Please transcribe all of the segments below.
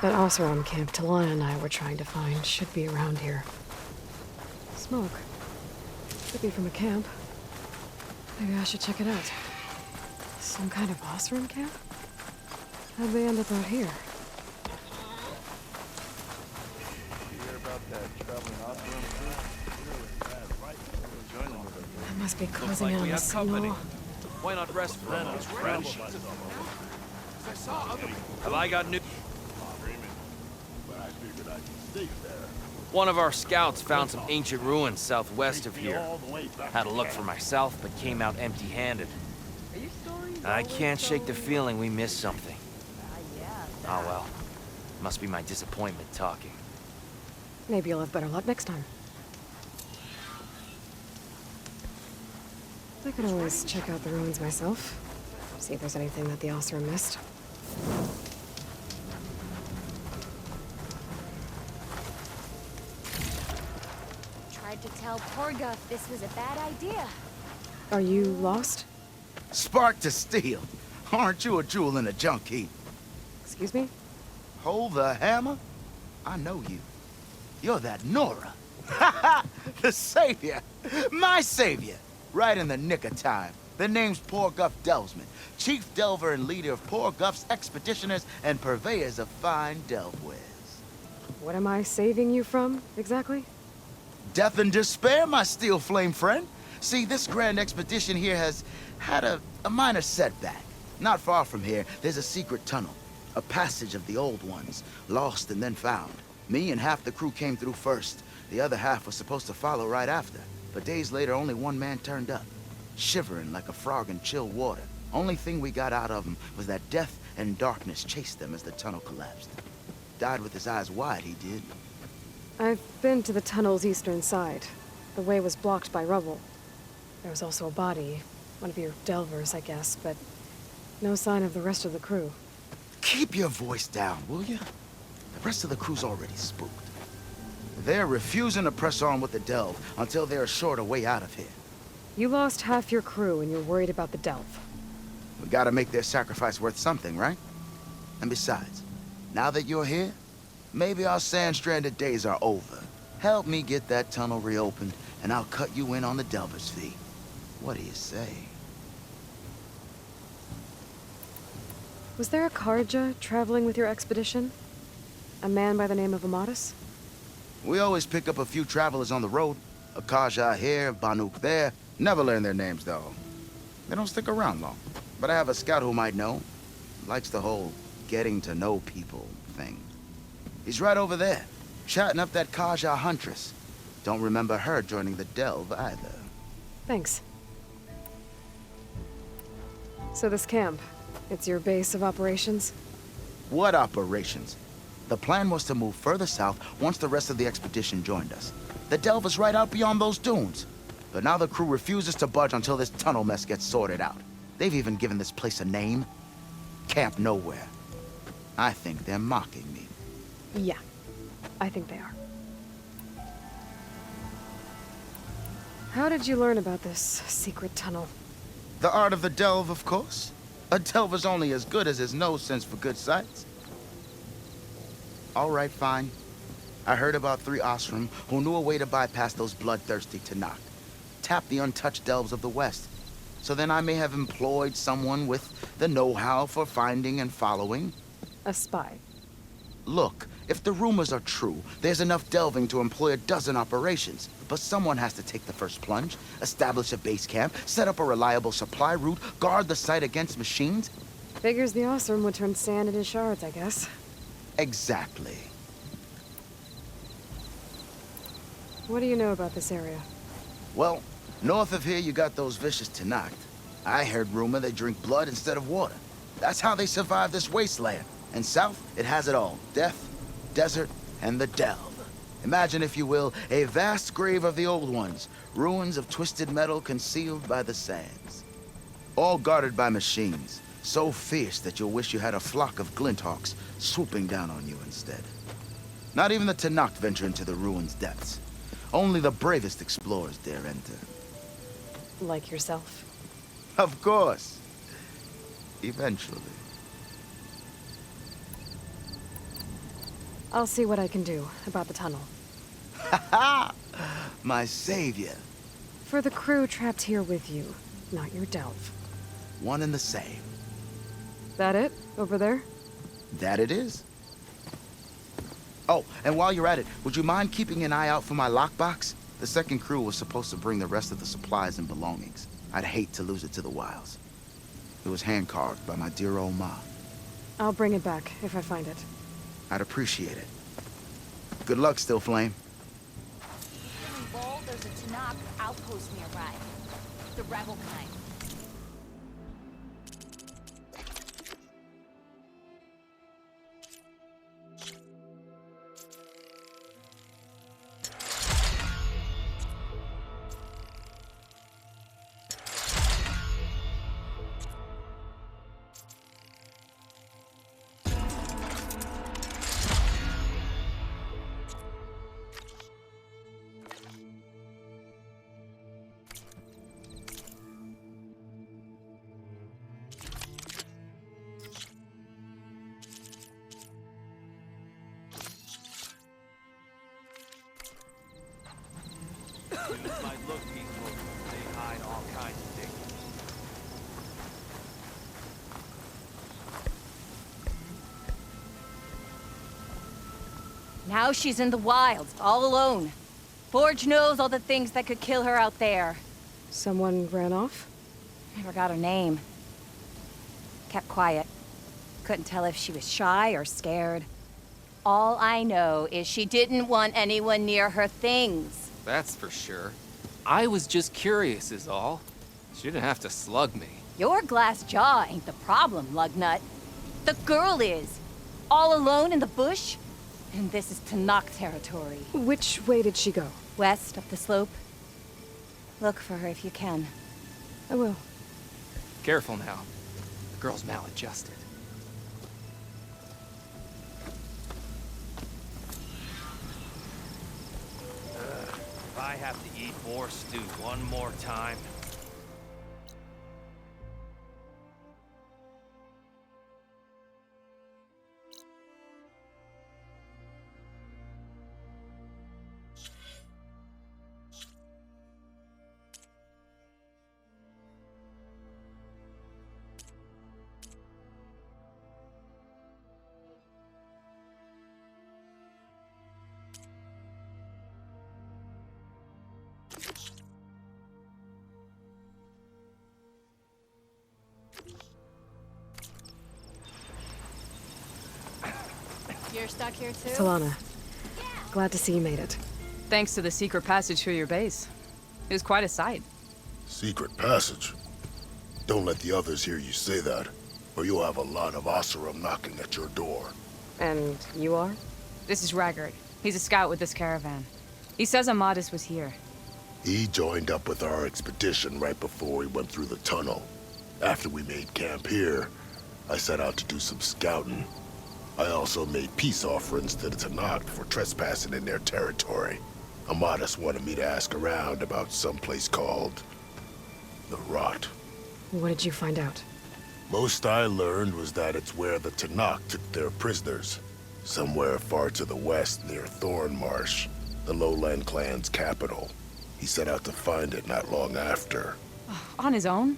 That Oseram camp Talana and I were trying to find should be around here. Smoke. Could be from a camp. Maybe I should check it out. Some kind of Oseram camp? How'd they end up out here? You hear about that traveling Oseram crew? That must be closing in on the signal. Why not rest for a moment? Have I got new... One of our scouts found some ancient ruins southwest of here. Had a look for myself, but came out empty-handed. I can't shake the feeling we missed something. Oh well. Must be my disappointment talking. Maybe you'll have better luck next time. I could always check out the ruins myself. See if there's anything that the Oseram missed. Tried to tell Porguff this was a bad idea. Are you lost? Spark to steel. Aren't you a jewel in a junk heap? Excuse me? Hold the hammer? I know you. You're that Nora. Ha ha! The savior! My savior! Right in the nick of time. The name's Porguff Delvesman, chief delver and leader of Porguff's expeditioners and purveyors of fine delve wares. What am I saving you from, exactly? Death and despair, my steel flame friend. See, this grand expedition here has had a minor setback. Not far from here, there's a secret tunnel. A passage of the old ones, lost and then found. Me and half the crew came through first. The other half was supposed to follow right after. But days later, only one man turned up. Shivering like a frog in chill water. Only thing we got out of him was that death and darkness chased them as the tunnel collapsed. Died with his eyes wide, he did. I've been to the tunnel's eastern side. The way was blocked by rubble. There was also a body. One of your delvers, I guess, but no sign of the rest of the crew. Keep your voice down, will you? The rest of the crew's already spooked. They're refusing to press on with the delve until they're assured a way out of here. You lost half your crew and you're worried about the delve. We gotta make their sacrifice worth something, right? And besides, now that you're here, maybe our sand-stranded days are over. Help me get that tunnel reopened, and I'll cut you in on the delver's fee. What do you say? Was there a Karja traveling with your expedition? A man by the name of Amatus? We always pick up a few travelers on the road. A Kaja here, Banuk there. Never learn their names, though. They don't stick around long. But I have a scout who might know. Likes the whole getting to know people thing. He's right over there, chatting up that Kaja huntress. Don't remember her joining the delve either. Thanks. So this camp, it's your base of operations? What operations? The plan was to move further south once the rest of the expedition joined us. The delve is right out beyond those dunes. But now the crew refuses to budge until this tunnel mess gets sorted out. They've even given this place a name. Camp Nowhere. I think they're mocking me. Yeah, I think they are. How did you learn about this secret tunnel? The art of the delve, of course. A delver's only as good as his nose sense for good sights. All right, fine. I heard about 3 Oseram who knew a way to bypass those bloodthirsty Tanakh. Tap the untouched delves of the West. So then I may have employed someone with the know-how for finding and following. A spy. Look, if the rumors are true, there's enough delving to employ a dozen operations. But someone has to take the first plunge, establish a base camp, set up a reliable supply route, guard the site against machines. Figures the Oseram would turn sand into shards, I guess. Exactly. What do you know about this area? Well, north of here you got those vicious Tanakh. I heard rumor they drink blood instead of water. That's how they survive this wasteland. And south, it has it all. Death, desert, and the delve. Imagine, if you will, a vast grave of the old ones. Ruins of twisted metal concealed by the sands. All guarded by machines. So fierce that you'll wish you had a flock of glinthawks swooping down on you instead. Not even the Tanakh venture into the ruins' depths. Only the bravest explorers dare enter. Like yourself. Of course. Eventually. I'll see what I can do about the tunnel. Ha! My savior. For the crew trapped here with you, not your delve. One and the same. That it? Over there? That it is. Oh, and while you're at it, would you mind keeping an eye out for my lockbox? The second crew was supposed to bring the rest of the supplies and belongings. I'd hate to lose it to the wilds. It was hand-carved by my dear old ma. I'll bring it back if I find it. I'd appreciate it. Good luck, Still Flame. In Bowl, there's a Tanakh outpost nearby. The rebel kind. Dudes might look peaceful, they hide all kinds of things. Now she's in the wilds, all alone. Forge knows all the things that could kill her out there. Someone ran off? Never got her name. Kept quiet. Couldn't tell if she was shy or scared. All I know is she didn't want anyone near her things. That's for sure. I was just curious is all. She didn't have to slug me. Your glass jaw ain't the problem, Lugnut. The girl is. All alone in the bush. And this is Tanakh territory. Which way did she go? West up the slope. Look for her if you can. I will. Careful now. The girl's maladjusted. If I have to eat more stew one more time... You're stuck here too? Talana. Glad to see you made it. Thanks to the secret passage through your base. It was quite a sight. Secret passage? Don't let the others hear you say that, or you'll have a lot of Oseram knocking at your door. And you are? This is Raggard. He's a scout with this caravan. He says Amadis was here. He joined up with our expedition right before we went through the tunnel. After we made camp here, I set out to do some scouting. I also made peace offerings to the Tanakh for trespassing in their territory. Amadis wanted me to ask around about some place called the Rot. What did you find out? Most I learned was that it's where the Tanakh took their prisoners. Somewhere far to the west near Thornmarsh, the Lowland clan's capital. He set out to find it not long after. On his own?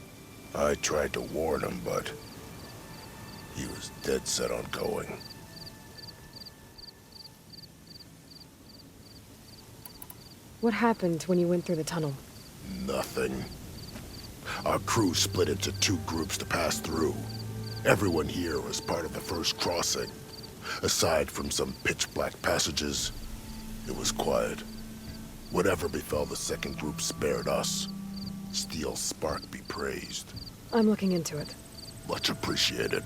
I tried to warn him, but he was dead set on going. What happened when you went through the tunnel? Nothing. Our crew split into two groups to pass through. Everyone here was part of the first crossing. Aside from some pitch-black passages, it was quiet. Whatever befell the second group spared us. Steel Spark be praised. I'm looking into it. Much appreciated.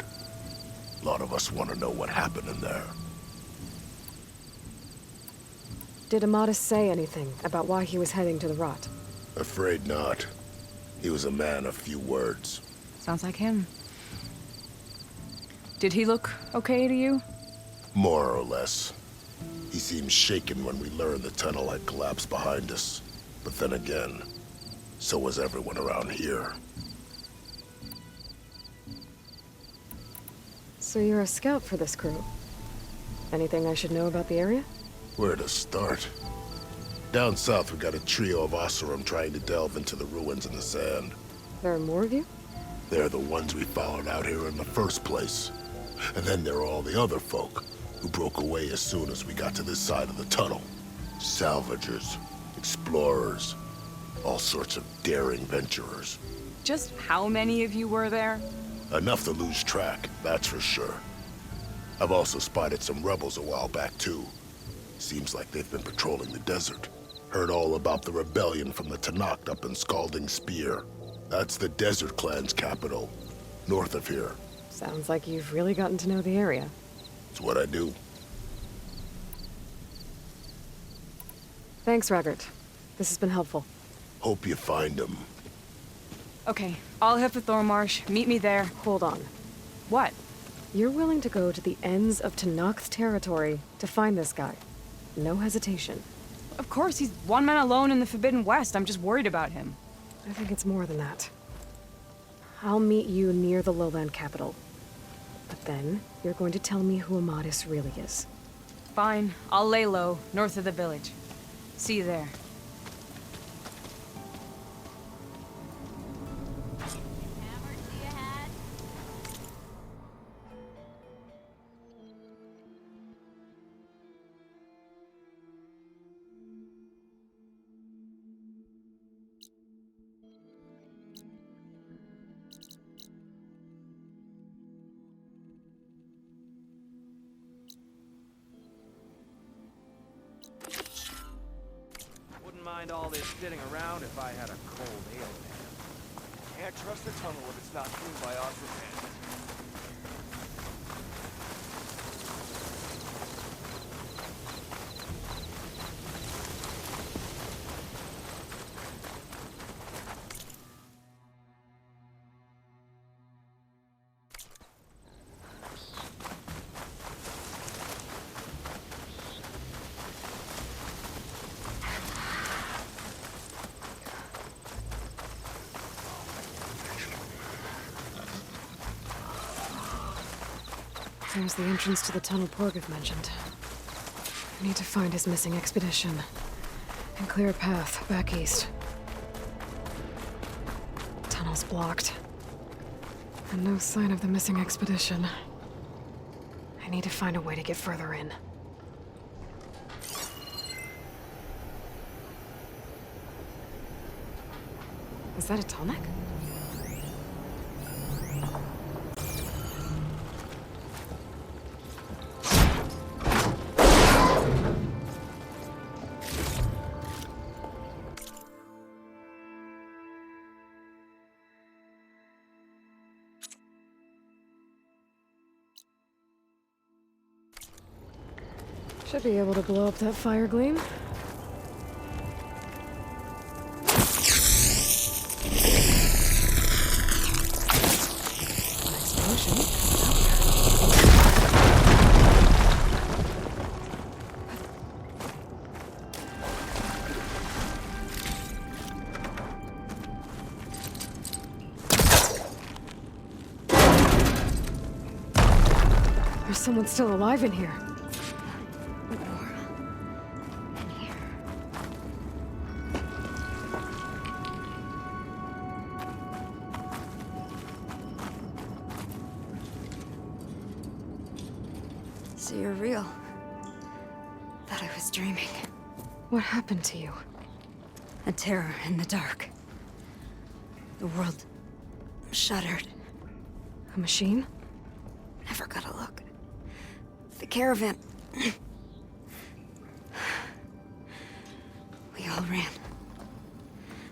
A lot of us want to know what happened in there. Did Amadis say anything about why he was heading to the rot? Afraid not. He was a man of few words. Sounds like him. Did he look okay to you? More or less. He seemed shaken when we learned the tunnel had collapsed behind us. But then again, so was everyone around here. So you're a scout for this crew. Anything I should know about the area? Where to start? Down south, we got a trio of Oseram trying to delve into the ruins in the sand. There are more of you? They're the ones we followed out here in the first place. And then there are all the other folk, who broke away as soon as we got to this side of the tunnel. Salvagers, explorers, all sorts of daring venturers. Just how many of you were there? Enough to lose track, that's for sure. I've also spotted some rebels a while back, too. Seems like they've been patrolling the desert. Heard all about the rebellion from the Tanakh up in Scalding Spear. That's the Desert Clan's capital, north of here. Sounds like you've really gotten to know the area. It's what I do. Thanks, Raggart. This has been helpful. Hope you find them. Okay, I'll head for Thormarsh. Meet me there. Hold on. What? You're willing to go to the ends of Tanakh's territory to find this guy. No hesitation. Of course, he's one man alone in the Forbidden West. I'm just worried about him. I think it's more than that. I'll meet you near the lowland capital. But then, you're going to tell me who Amadis really is. Fine, I'll lay low, north of the village. See you there. Wouldn't mind all this sitting around if I had a cold ale pan. Can't trust the tunnel if it's not cleaned by Oscar's hands. There's the entrance to the tunnel Porgov mentioned. I need to find his missing expedition and clear a path back east. Tunnel's blocked. And no sign of the missing expedition. I need to find a way to get further in. Is that a tonic? Should be able to blow up that fire gleam. An explosion. There's someone still alive in here. So you're real. Thought I was dreaming. What happened to you? A terror in the dark. The world shuddered. A machine? Never got a look. The caravan. We all ran.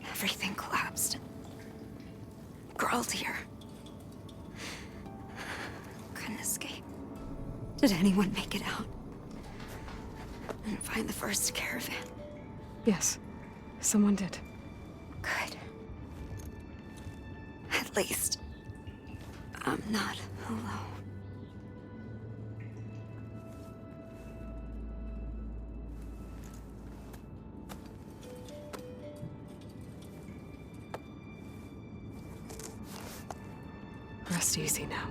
Everything collapsed. crawled here. Couldn't escape. Did anyone make it out? And find the first caravan? Yes, someone did. Good. At least, I'm not alone. Rest easy now.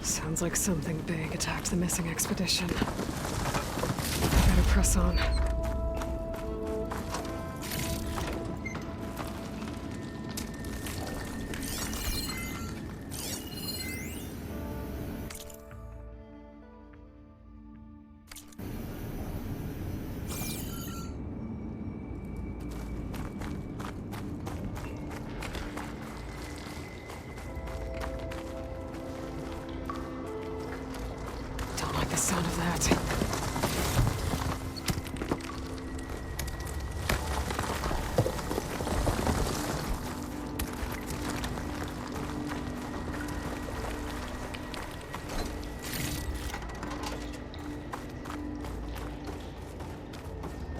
Sounds like something big attacked the missing expedition. Better press on. Don't like the sound of that.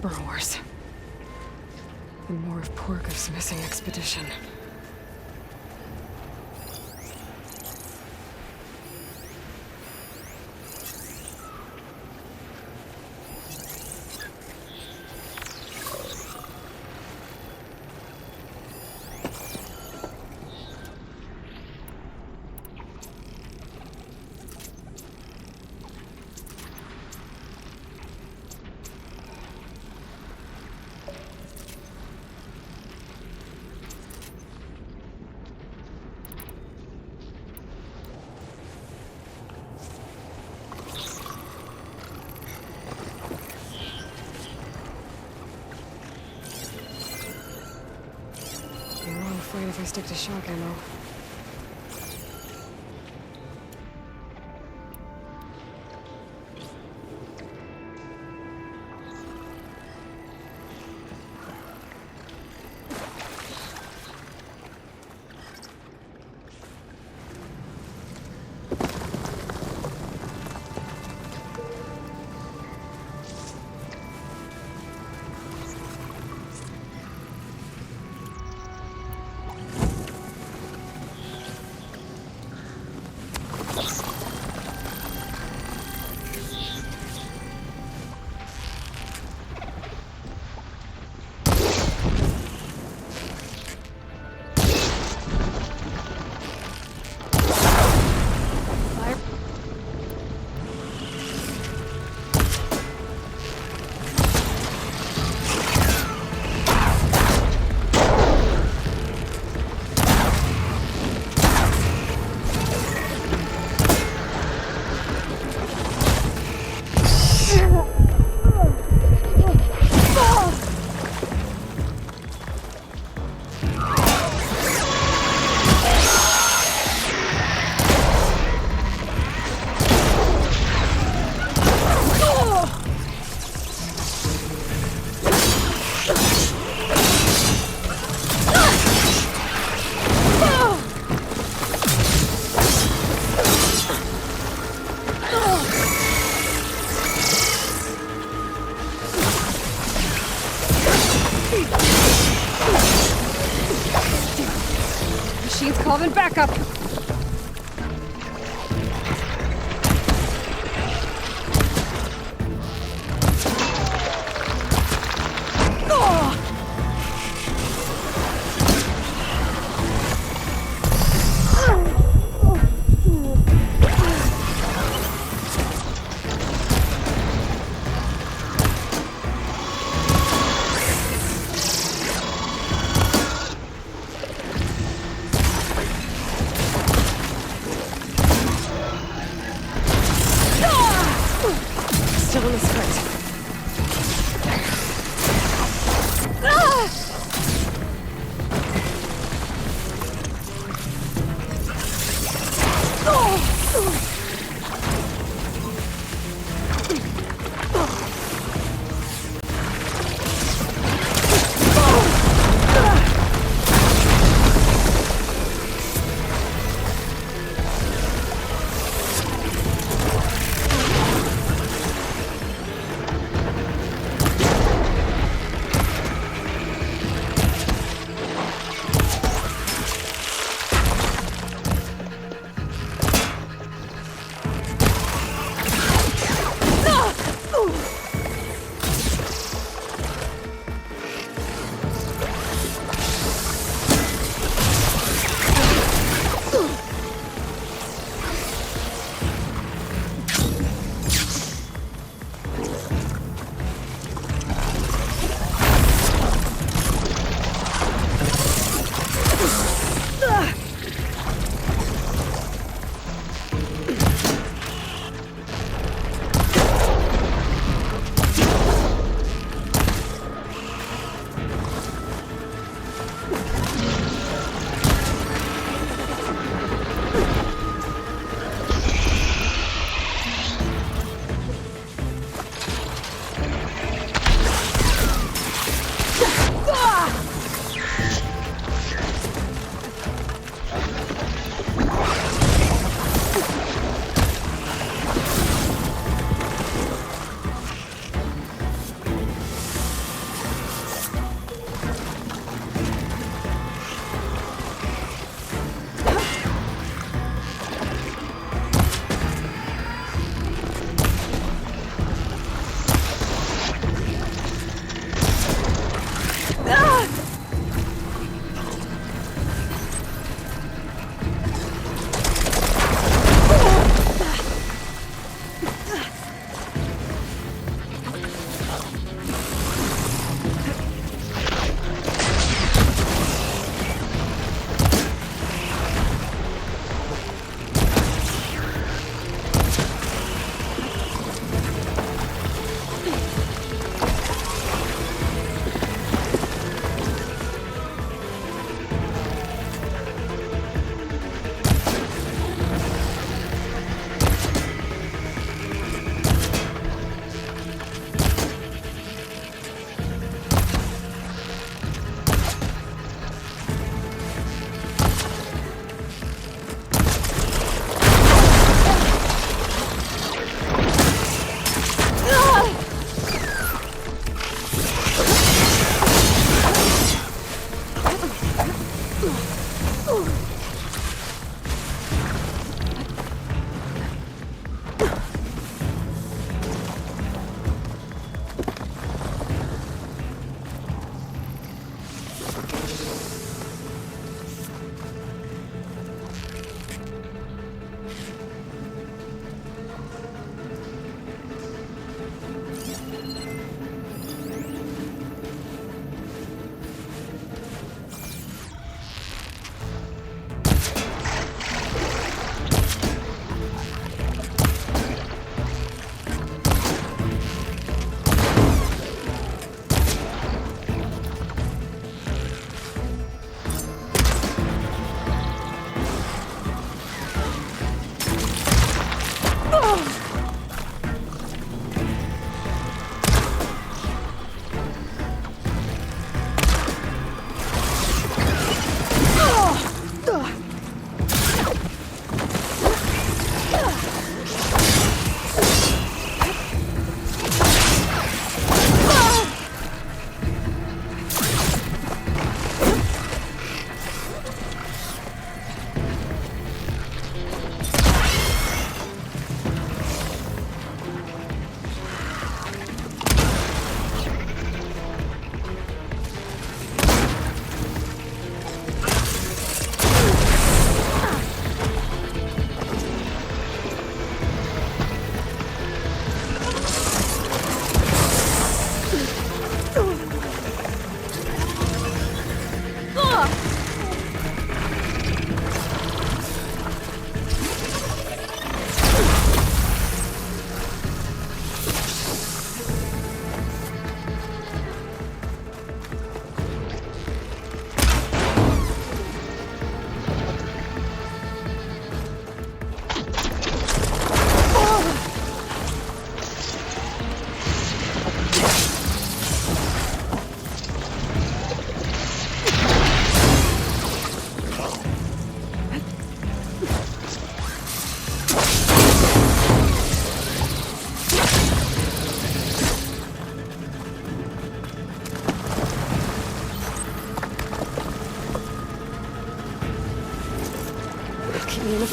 Burrowers. And more of Porco's missing expedition. I'm wrong afraid if I stick to shock ammo. Machine's calling backup.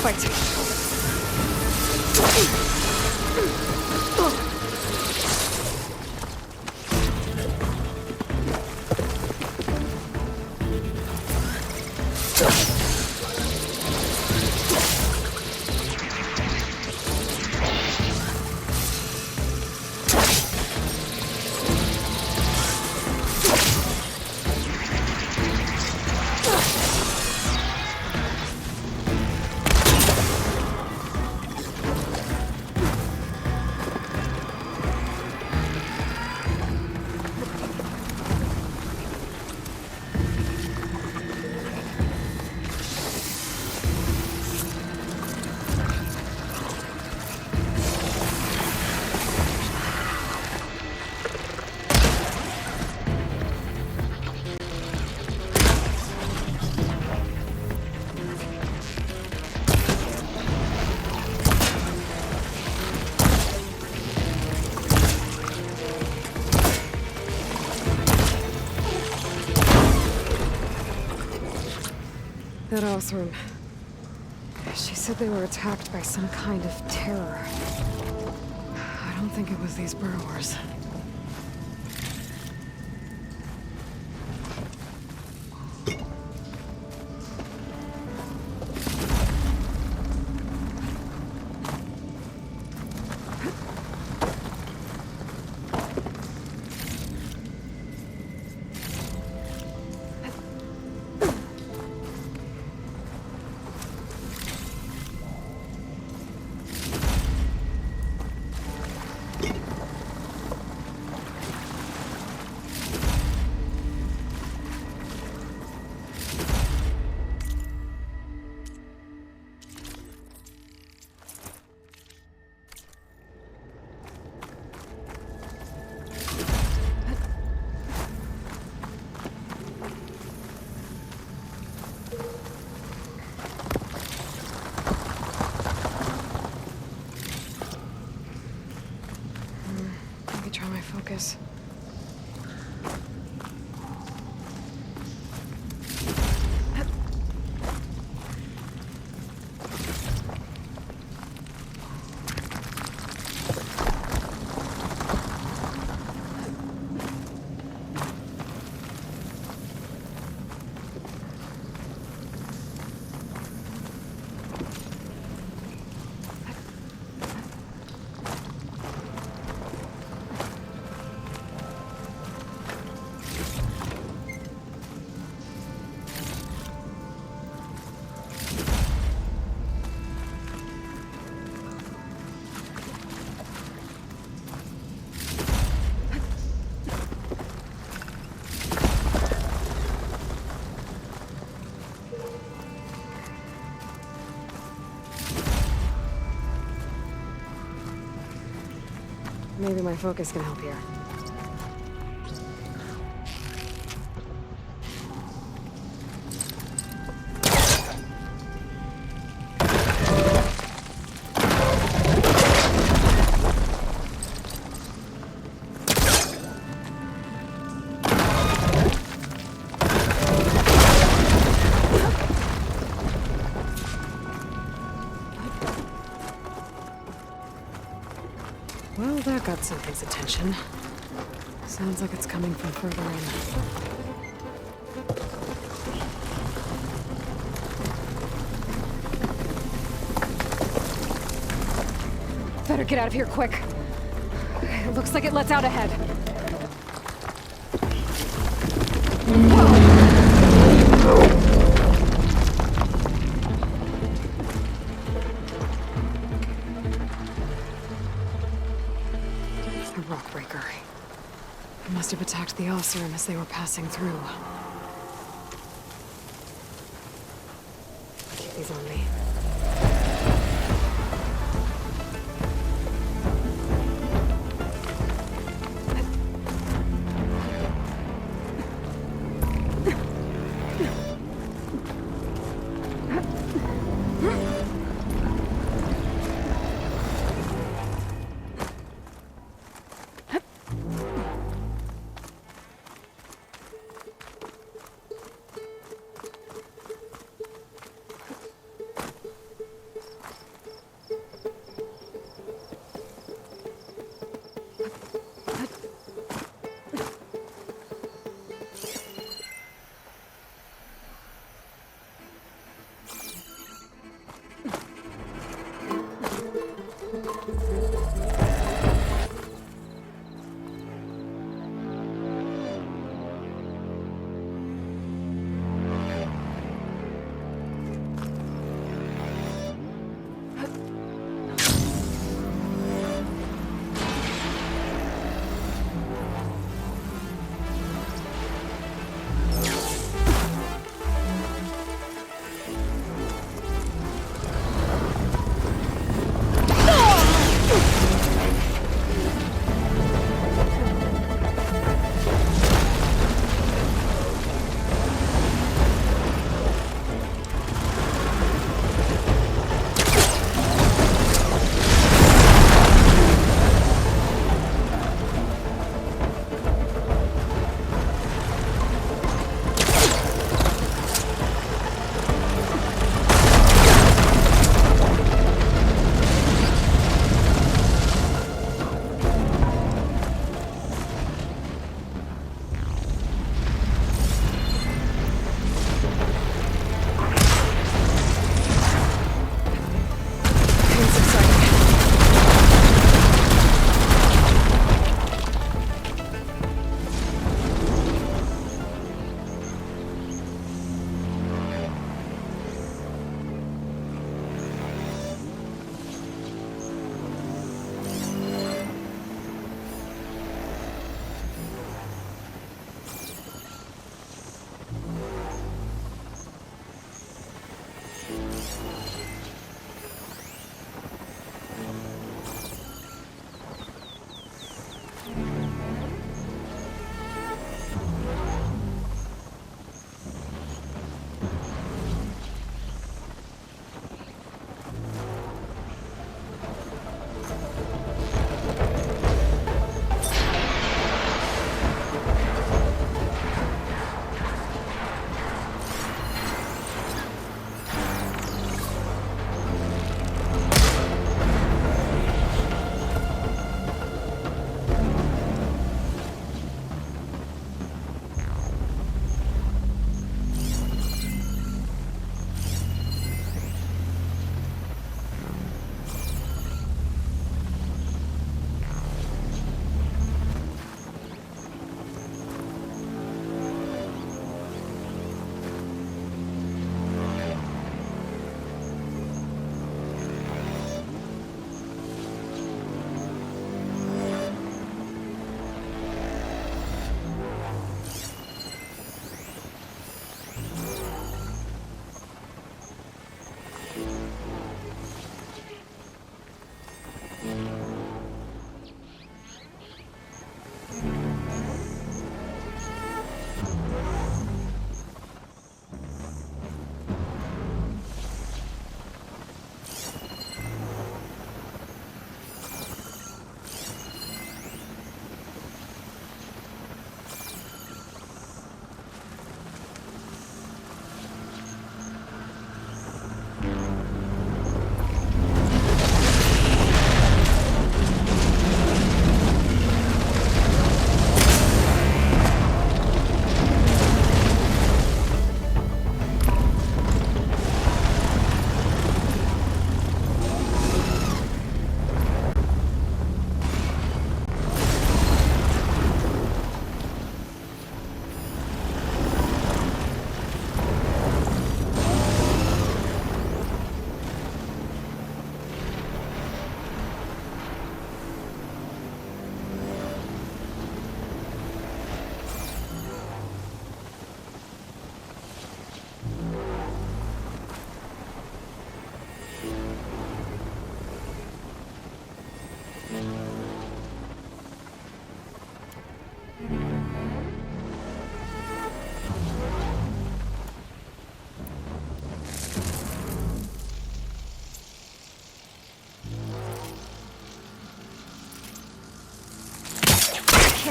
Fight. That Osram. She said they were attacked by some kind of terror. I don't think it was these burrowers. Try my focus. Maybe my focus can help here. Well, that got something's attention. Sounds like it's coming from further in. Better get out of here quick. It looks like it lets out ahead. A rock breaker. It must have attacked the Osram as they were passing through. Keep these on me.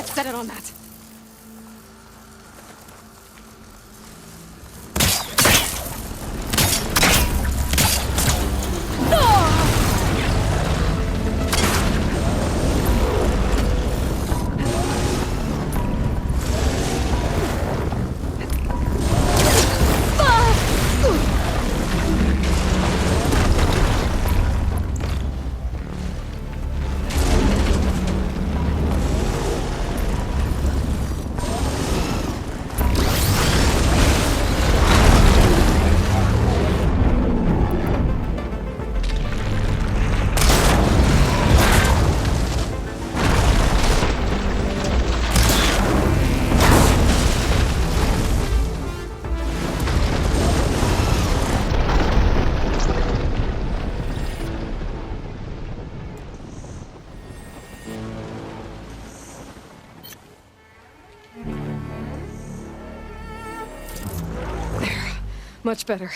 Shit, set it on that. Much better.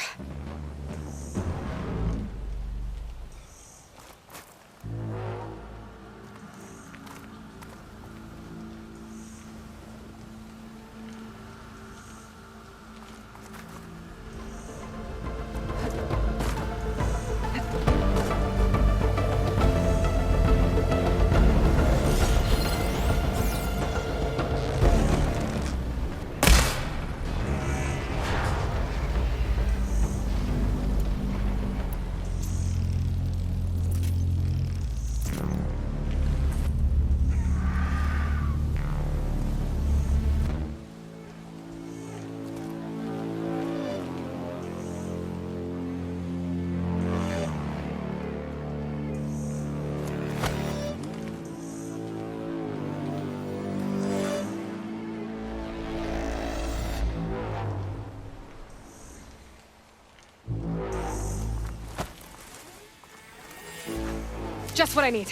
Just what I need.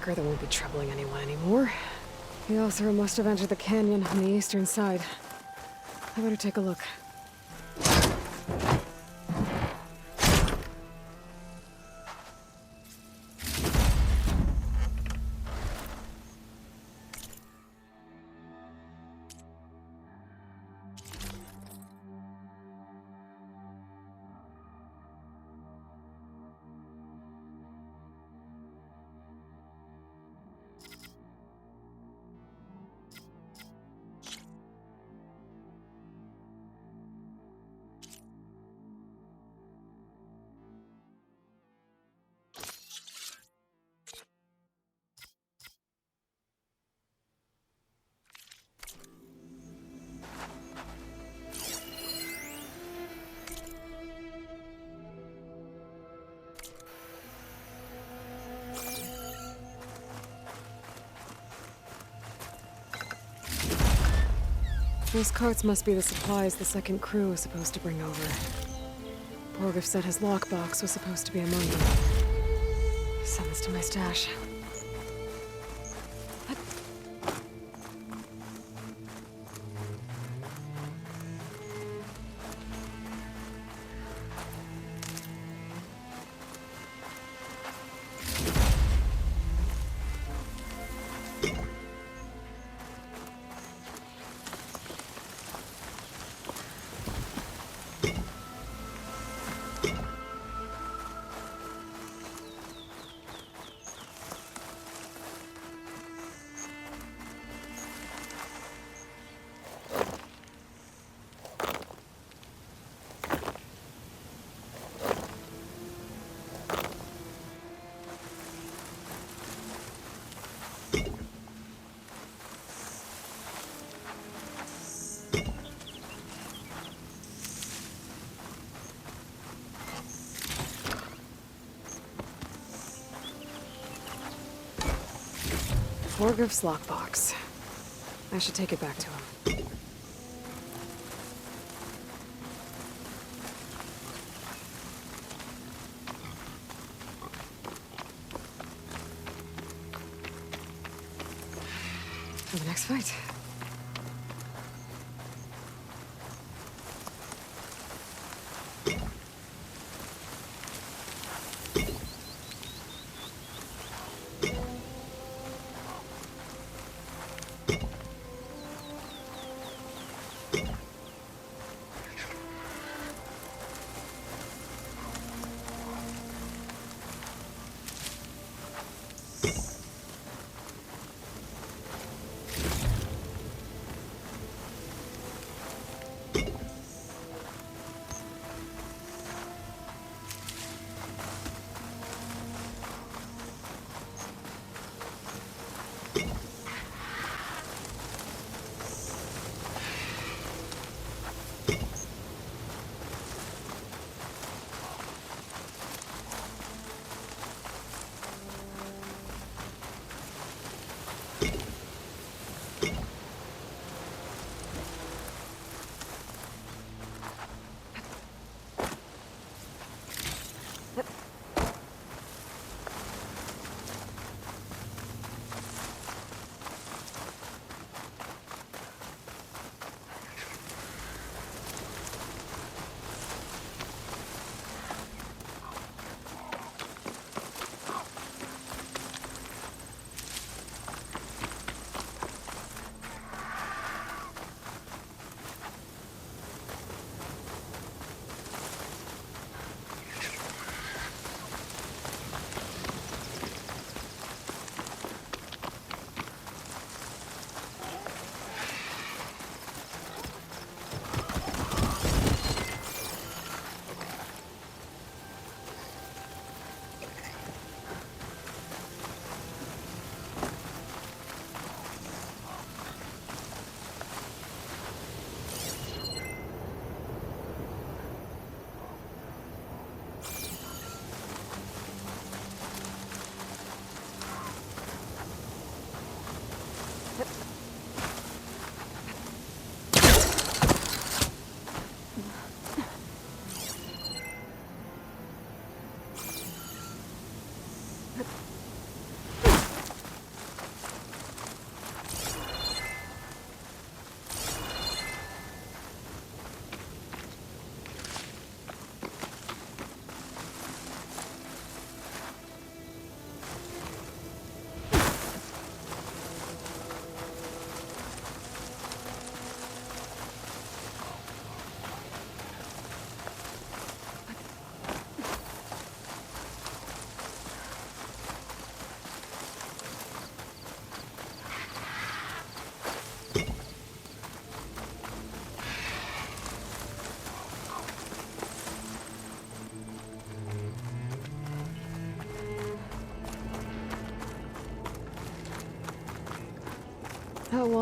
marker that won't be troubling anyone anymore. The Othra must have entered the canyon on the eastern side. I better take a look. Those carts must be the supplies the second crew was supposed to bring over. Borgif said his lockbox was supposed to be among them. Send this to my stash. Borgif's lockbox. I should take it back to him. For the next fight.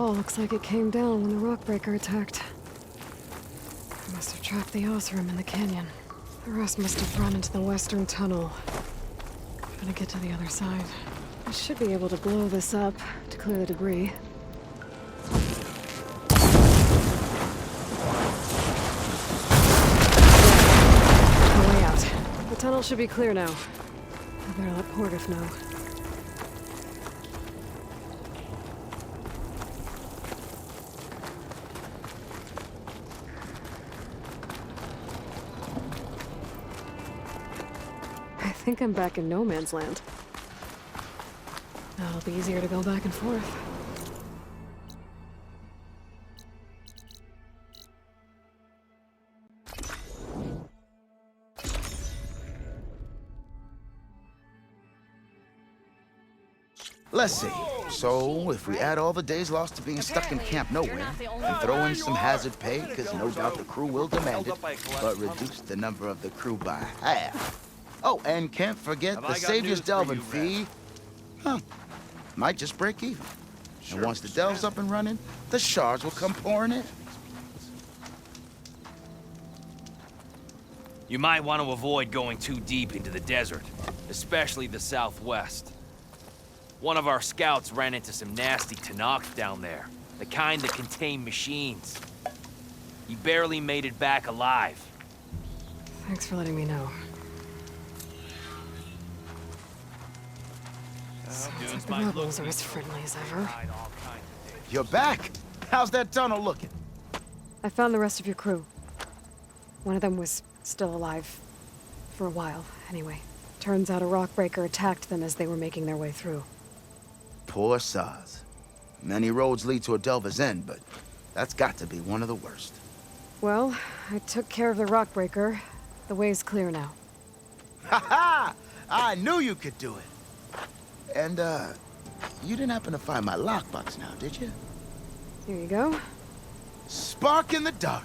wall looks like it came down when the rock breaker attacked. I must have trapped the Osram in the canyon. The rest must have run into the western tunnel. Gonna get to the other side. I should be able to blow this up to clear the debris. The way out. The tunnel should be clear now. I better let Portiff know. I think I'm back in no man's land. Now it'll be easier to go back and forth. Let's see. So, if we add all the days lost to being stuck in Camp Nowhere, and throw in some hazard pay, because no doubt the crew will demand it, but reduce the number of the crew by half. Oh, and can't forget the Savior's Delving fee. Huh. Might just break even. And once the delve's up and running, the shards will come pouring in. You might want to avoid going too deep into the desert, especially the southwest. One of our scouts ran into some nasty Tanakh down there, the kind that contain machines. He barely made it back alive. Thanks for letting me know. Sounds like the rebels are as friendly as ever. You're back? How's that tunnel looking? I found the rest of your crew. One of them was still alive. For a while, anyway. Turns out a rock breaker attacked them as they were making their way through. Poor Saz. Many roads lead to a Delver's End, but that's got to be one of the worst. Well, I took care of the rock breaker. The way's clear now. Ha ha! I knew you could do it. And, you didn't happen to find my lockbox now, did you? Here you go. Spark in the dark.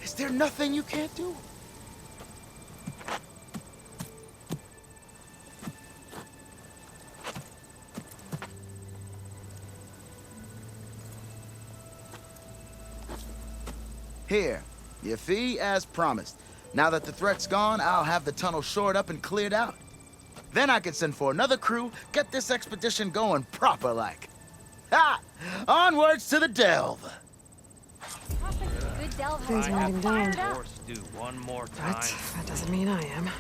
Is there nothing you can't do? Here, your fee as promised. Now that the threat's gone, I'll have the tunnel shored up and cleared out. Then I could send for another crew, get this expedition going proper-like. Ha! Onwards to the delve! Good delve. Things winding down. Force do one more time. But that doesn't mean I am.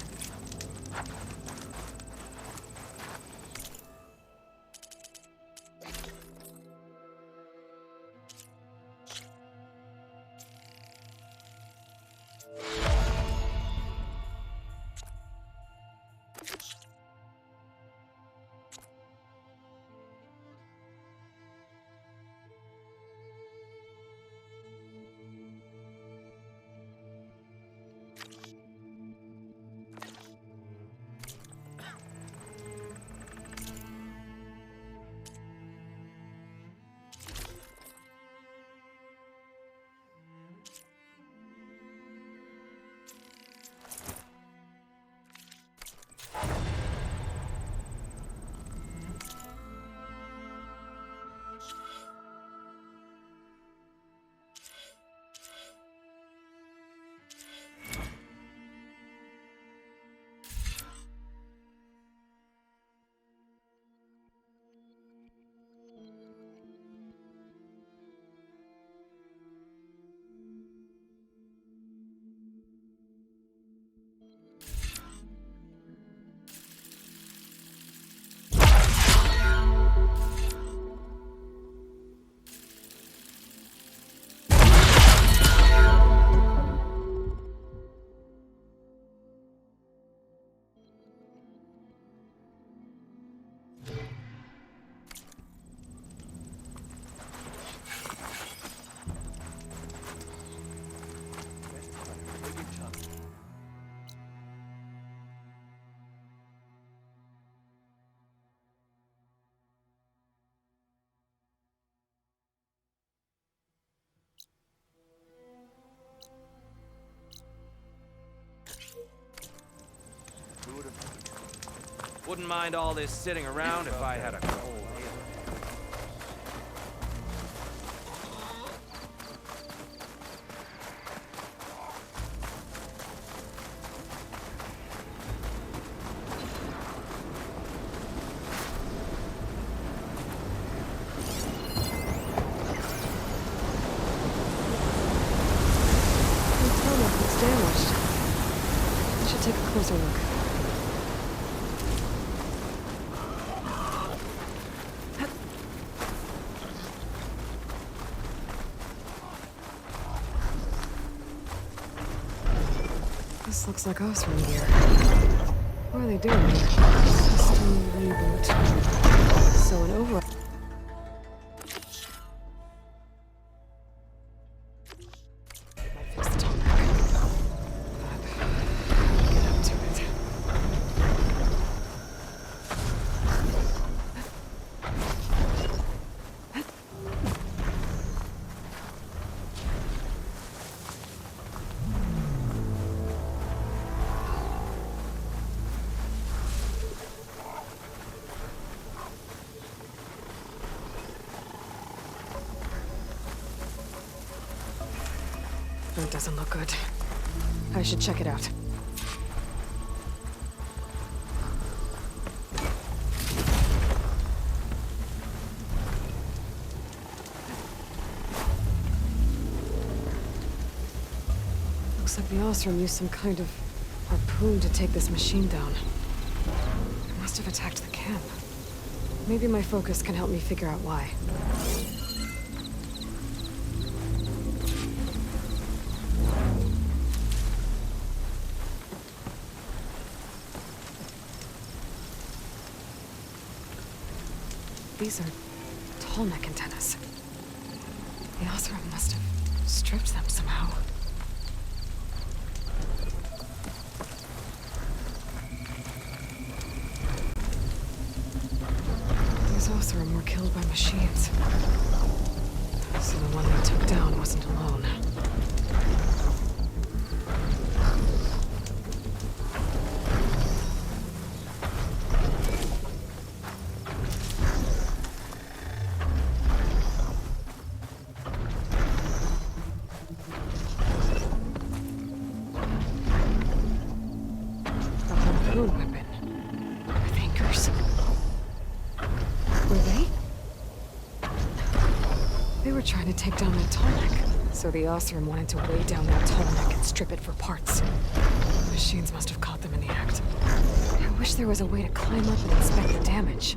Wouldn't mind all this sitting around if I had a cold. damaged. I should take a closer look. This looks like Osram gear. What are they doing here? System reboot. So an over... Might fix the tarmac. But get up to it. That doesn't look good. I should check it out. Looks like the Osram used some kind of harpoon to take this machine down. It must have attacked the camp. Maybe my focus can help me figure out why. These are tall neck antennas. The Osram must have stripped them somehow. These Osram were killed by machines. So the one they took down wasn't alone. Weapon. With anchors. Were they? They were trying to take down that tall neck. So the Osram wanted to weigh down that tall neck and strip it for parts. The machines must have caught them in the act. I wish there was a way to climb up and inspect the damage.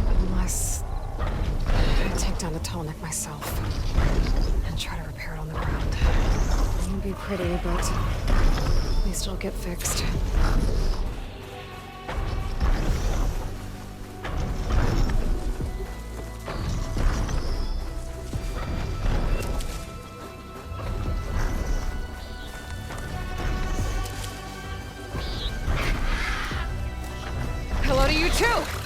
Unless... I take down the tall neck myself. And try to repair it on the ground. It won't be pretty, but... at least it'll get fixed. Hello to you too!